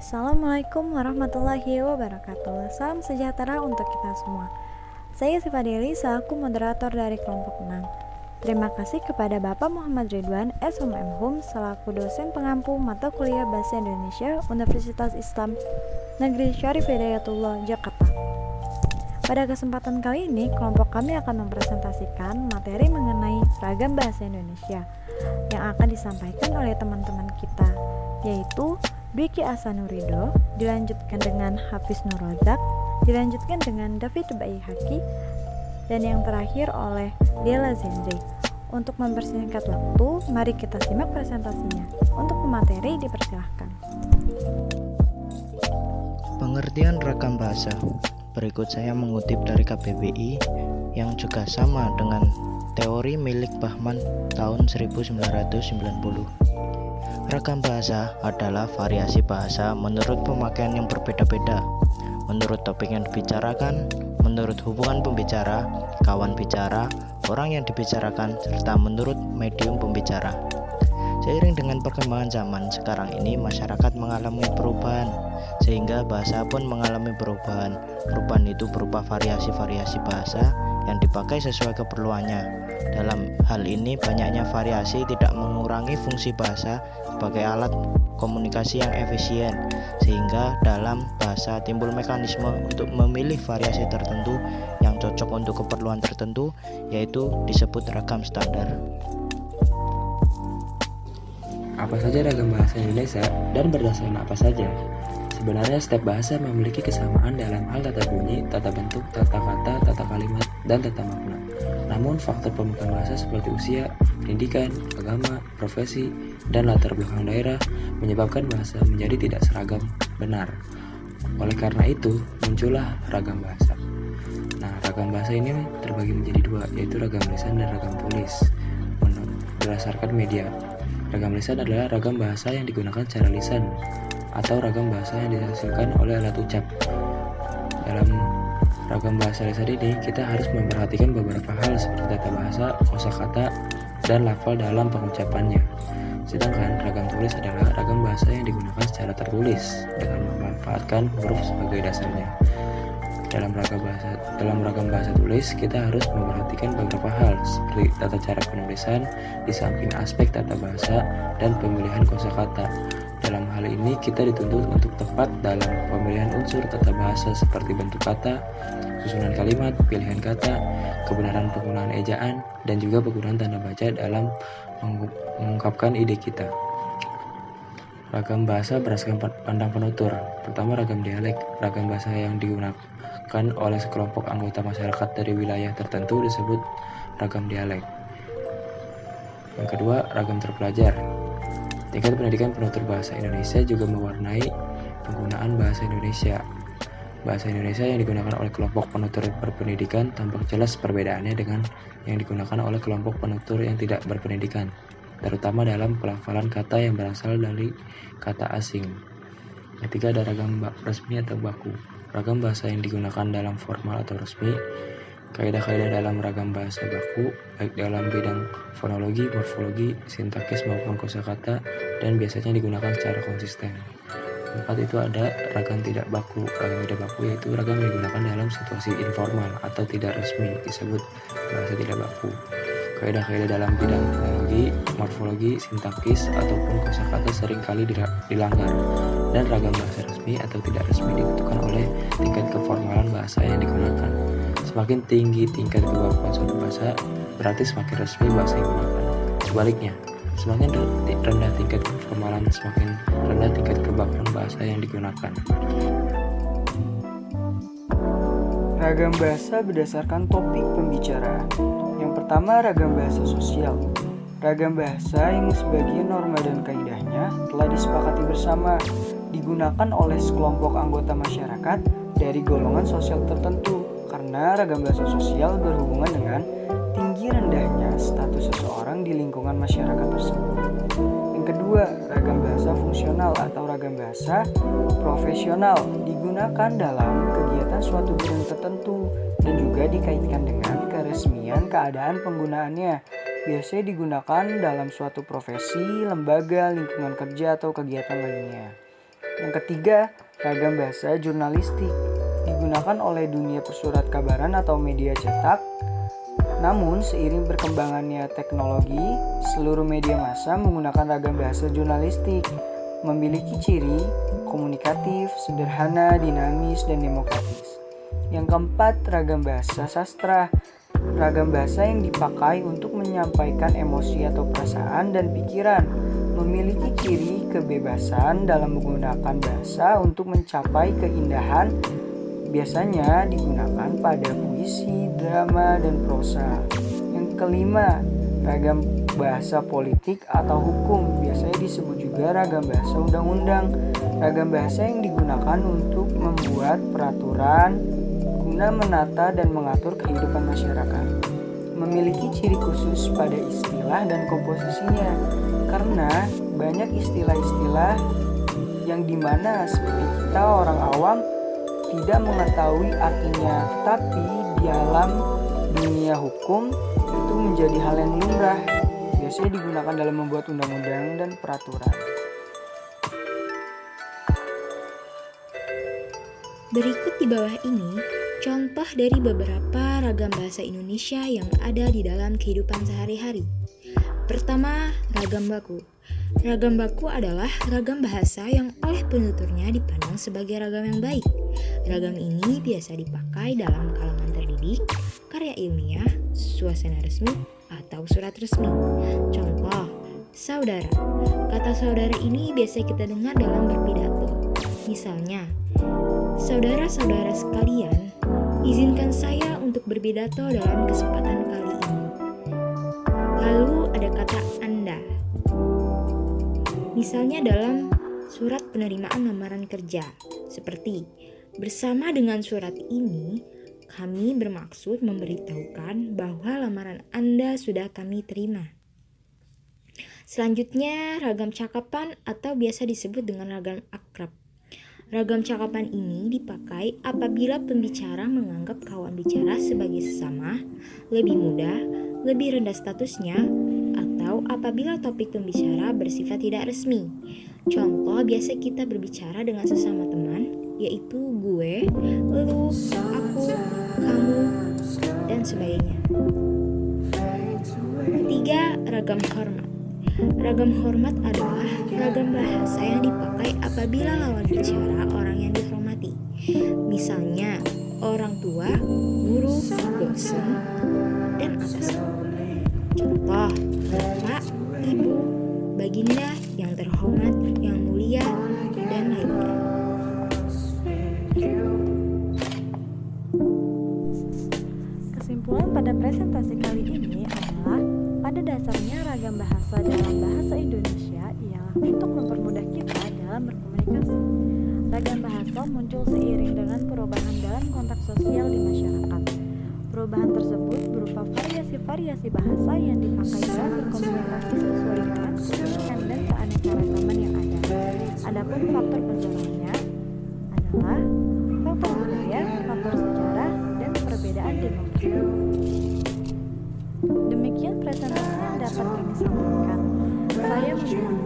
Assalamualaikum warahmatullahi wabarakatuh. Salam sejahtera untuk kita semua. Saya Siva Deli, selaku moderator dari kelompok 6. Terima kasih kepada Bapak Muhammad Ridwan, SMM selaku dosen pengampu mata kuliah Bahasa Indonesia Universitas Islam Negeri Syarif Hidayatullah, Jakarta. Pada kesempatan kali ini, kelompok kami akan mempresentasikan materi mengenai ragam bahasa Indonesia yang akan disampaikan oleh teman-teman kita, yaitu Dwiki Asanurido, dilanjutkan dengan Hafiz Nur Razak, dilanjutkan dengan David Baihaki, dan yang terakhir oleh Della Zendri. Untuk mempersingkat waktu, mari kita simak presentasinya. Untuk pemateri dipersilahkan. Pengertian ragam bahasa. Berikut saya mengutip dari KBBI yang juga sama dengan teori milik Bahman tahun 1990. Ragam bahasa adalah variasi bahasa menurut pemakaian yang berbeda-beda, menurut topik yang dibicarakan, menurut hubungan pembicara, kawan bicara, orang yang dibicarakan, serta menurut medium pembicara. Seiring dengan perkembangan zaman sekarang ini, masyarakat mengalami perubahan, sehingga bahasa pun mengalami perubahan. Perubahan itu berupa variasi-variasi bahasa yang dipakai sesuai keperluannya. Dalam hal ini, banyaknya variasi tidak mengurangi fungsi bahasa sebagai alat komunikasi yang efisien, sehingga dalam bahasa timbul mekanisme untuk memilih variasi tertentu yang cocok untuk keperluan tertentu, yaitu disebut ragam standar. Apa saja ragam bahasa Indonesia dan berdasarkan apa saja? Sebenarnya setiap bahasa memiliki kesamaan dalam hal tata bunyi, tata bentuk, tata kata, tata kalimat, dan tata makna. Namun faktor pembukaan bahasa seperti usia, pendidikan, agama, profesi, dan latar belakang daerah menyebabkan bahasa menjadi tidak seragam benar. Oleh karena itu, muncullah ragam bahasa. Nah, ragam bahasa ini terbagi menjadi dua, yaitu ragam lisan dan ragam tulis. Berdasarkan media, ragam lisan adalah ragam bahasa yang digunakan secara lisan atau ragam bahasa yang dihasilkan oleh alat ucap. Dalam ragam bahasa lisan ini, kita harus memperhatikan beberapa hal seperti tata bahasa, kosakata, dan lafal dalam pengucapannya. Sedangkan ragam tulis adalah ragam bahasa yang digunakan secara tertulis dengan memanfaatkan huruf sebagai dasarnya. Dalam ragam bahasa tulis, kita harus memperhatikan beberapa hal seperti tata cara penulisan, di samping aspek tata bahasa dan pemilihan kosakata. Dalam hal ini, kita dituntut untuk tepat dalam pemilihan unsur tata bahasa seperti bentuk kata, susunan kalimat, pilihan kata, kebenaran penggunaan ejaan, dan juga penggunaan tanda baca dalam mengungkapkan ide kita. Ragam bahasa berdasarkan pandang penutur. Pertama, ragam dialek. Ragam bahasa yang digunakan oleh sekelompok anggota masyarakat dari wilayah tertentu disebut ragam dialek. Yang kedua, ragam terpelajar. Tingkat pendidikan penutur bahasa Indonesia juga mewarnai penggunaan bahasa Indonesia. Bahasa Indonesia yang digunakan oleh kelompok penutur berpendidikan tampak jelas perbedaannya dengan yang digunakan oleh kelompok penutur yang tidak berpendidikan, terutama dalam pelafalan kata yang berasal dari kata asing. Ketiga, ada ragam resmi atau baku. Ragam bahasa yang digunakan dalam formal atau resmi. Kaidah-kaidah dalam ragam bahasa baku, baik dalam bidang fonologi, morfologi, sintaksis maupun kosakata, dan biasanya digunakan secara konsisten. Keempat, itu ada ragam tidak baku. Ragam tidak baku yaitu ragam yang digunakan dalam situasi informal atau tidak resmi, disebut bahasa tidak baku. Kaidah-kaidah dalam bidang fonologi, morfologi, sintaksis, ataupun kosakata seringkali dilanggar, dan ragam bahasa resmi atau tidak resmi ditentukan oleh tingkat keformalan bahasa yang digunakan. Semakin tinggi tingkat kebakuan suatu bahasa, berarti semakin resmi bahasa yang digunakan. Sebaliknya, semakin rendah tingkat keformalan, semakin rendah tingkat kebakuan bahasa yang digunakan. Ragam bahasa berdasarkan topik pembicaraan. Yang pertama, ragam bahasa sosial. Ragam bahasa yang sebagian norma dan kaidahnya telah disepakati bersama, digunakan oleh sekelompok anggota masyarakat dari golongan sosial tertentu, karena ragam bahasa sosial berhubungan dengan tinggi rendahnya status seseorang di lingkungan masyarakat tersebut. Yang kedua, ragam bahasa fungsional atau ragam bahasa profesional digunakan dalam kegiatan suatu bidang tertentu dan juga dikaitkan dengan keresmian keadaan penggunaannya. Biasanya digunakan dalam suatu profesi, lembaga, lingkungan kerja, atau kegiatan lainnya. Yang ketiga, ragam bahasa jurnalistik digunakan oleh dunia persurat kabaran atau media cetak. Namun, seiring berkembangannya teknologi, seluruh media massa menggunakan ragam bahasa jurnalistik, memiliki ciri komunikatif, sederhana, dinamis, dan demokratis. Yang keempat, ragam bahasa sastra. Ragam bahasa yang dipakai untuk menyampaikan emosi atau perasaan dan pikiran, memiliki ciri kebebasan dalam menggunakan bahasa untuk mencapai keindahan. Biasanya digunakan pada puisi, drama, dan prosa. Yang kelima, ragam bahasa politik atau hukum, biasanya disebut juga ragam bahasa undang-undang. Ragam bahasa yang digunakan untuk membuat peraturan guna menata dan mengatur kehidupan masyarakat. Memiliki ciri khusus pada istilah dan komposisinya, karena banyak istilah-istilah yang dimana seperti kita orang awam tidak mengetahui artinya, tetapi dalam dunia hukum itu menjadi hal yang lumrah, biasanya digunakan dalam membuat undang-undang dan peraturan. Berikut di bawah ini contoh dari beberapa ragam bahasa Indonesia yang ada di dalam kehidupan sehari-hari. Pertama, ragam baku. Ragam baku adalah ragam bahasa yang oleh penuturnya dipandang sebagai ragam yang baik. Ragam ini biasa dipakai dalam kalangan terdidik, karya ilmiah, suasana resmi, atau surat resmi. Contoh, saudara. Kata saudara ini biasa kita dengar dalam berpidato. Misalnya, saudara-saudara sekalian, izinkan saya untuk berpidato dalam kesempatan kali ini. Lalu ada kata Anda. Misalnya dalam surat penerimaan lamaran kerja, seperti bersama dengan surat ini, kami bermaksud memberitahukan bahwa lamaran Anda sudah kami terima. Selanjutnya, ragam cakapan atau biasa disebut dengan ragam akrab. Ragam cakapan ini dipakai apabila pembicara menganggap kawan bicara sebagai sesama, lebih muda, lebih rendah statusnya, atau apabila topik pembicara bersifat tidak resmi. Contoh biasa kita berbicara dengan sesama teman, yaitu gue, lu, aku, kamu, dan sebagainya. Ketiga, ragam hormat. Ragam hormat adalah ragam bahasa yang dipakai apabila lawan bicara orang yang dihormati. Misalnya, orang tua, guru, dosen, dan atasan. Contoh, Bapak, Ibu, Baginda, yang terhormat, yang mulia, dan lainnya. Kesimpulan pada presentasi kali ini adalah pada dasarnya ragam bahasa dalam bahasa Indonesia ialah untuk mempermudah kita dalam berkomunikasi. Ragam bahasa muncul seiring dengan perubahan dalam konteks sosial di masyarakat. Perubahan tersebut berupa variasi-variasi bahasa yang dipakai dalam berkomunikasi sesuai dengan keunikan dan keanekaragaman yang ada. Adapun faktor pendorongnya adalah faktor budaya, faktor sejarah, dan perbedaan demografi. Demikian presentasi yang dapat kami sampaikan. Saya Muslimah